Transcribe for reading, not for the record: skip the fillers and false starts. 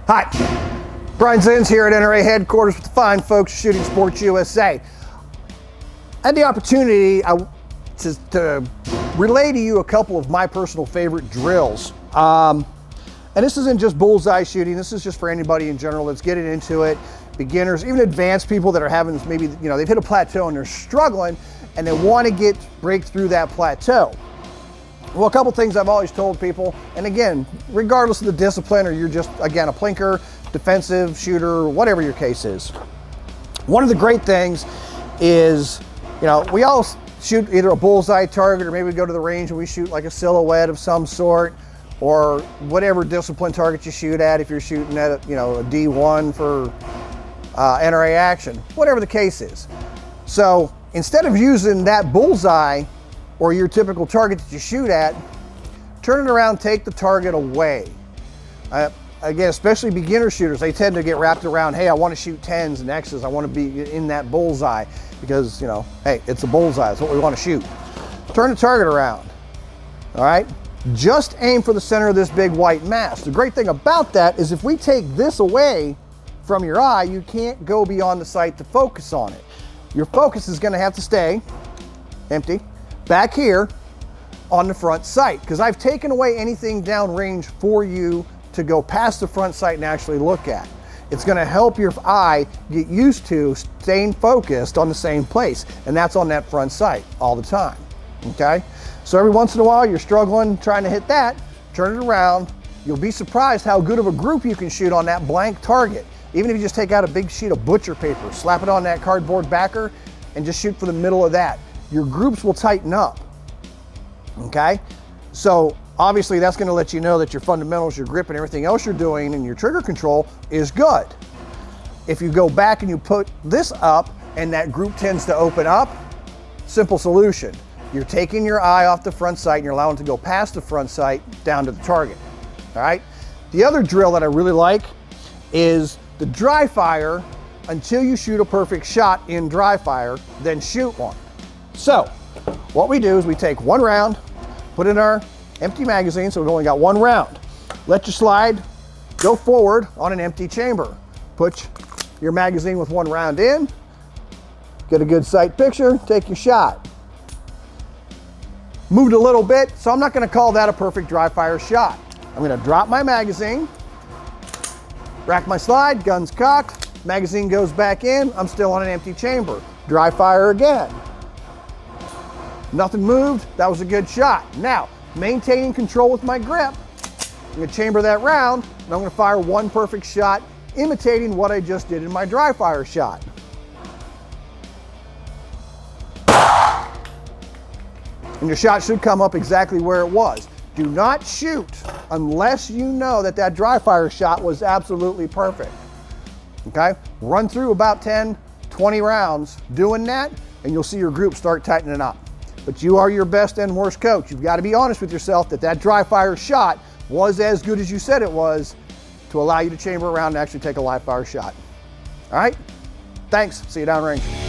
Hi, Brian Zins here at NRA headquarters with the fine folks at Shooting Sports USA. I had the opportunity to relay to you a couple of my personal favorite drills. And this isn't just bullseye shooting, this is just for anybody in general that's getting into it, beginners, even advanced people that are having maybe, they've hit a plateau and they're struggling and they want to break through that plateau. Well, a couple things I've always told people, and again, regardless of the discipline, or you're just, again, a plinker, defensive shooter, whatever your case is. One of the great things is, we all shoot either a bullseye target, or maybe we go to the range and we shoot like a silhouette of some sort, or whatever discipline target you shoot at, if you're shooting at a D1 for NRA action, whatever the case is. So instead of using that bullseye or your typical target that you shoot at, turn it around, take the target away. Again, especially beginner shooters, they tend to get wrapped around, hey, I want to shoot 10s and X's, I want to be in that bullseye because, hey, it's a bullseye, it's what we want to shoot. Turn the target around, all right? Just aim for the center of this big white mass. The great thing about that is if we take this away from your eye, you can't go beyond the sight to focus on it. Your focus is going to have to stay empty back here on the front sight, because I've taken away anything downrange for you to go past the front sight and actually look at. It's going to help your eye get used to staying focused on the same place, and that's on that front sight all the time, okay? So every once in a while you're struggling trying to hit that, turn it around. You'll be surprised how good of a group you can shoot on that blank target. Even if you just take out a big sheet of butcher paper, slap it on that cardboard backer, and just shoot for the middle of that. Your groups will tighten up, okay? So obviously that's gonna let you know that your fundamentals, your grip, and everything else you're doing and your trigger control is good. If you go back and you put this up and that group tends to open up, simple solution. You're taking your eye off the front sight and you're allowing it to go past the front sight down to the target, all right? The other drill that I really like is the dry fire until you shoot a perfect shot in dry fire, then shoot one. So what we do is we take one round, put in our empty magazine, so we've only got one round. Let your slide go forward on an empty chamber. Put your magazine with one round in, get a good sight picture, take your shot. Moved a little bit, so I'm not gonna call that a perfect dry fire shot. I'm gonna drop my magazine, rack my slide, gun's cocked, magazine goes back in, I'm still on an empty chamber. Dry fire again. Nothing moved, that was a good shot. Now, maintaining control with my grip, I'm gonna chamber that round, and I'm gonna fire one perfect shot, imitating what I just did in my dry fire shot. And your shot should come up exactly where it was. Do not shoot unless you know that that dry fire shot was absolutely perfect, okay? Run through about 10, 20 rounds doing that, and you'll see your group start tightening up. But you are your best and worst coach. You've got to be honest with yourself that that dry fire shot was as good as you said it was to allow you to chamber around and actually take a live fire shot. All right? Thanks. See you downrange.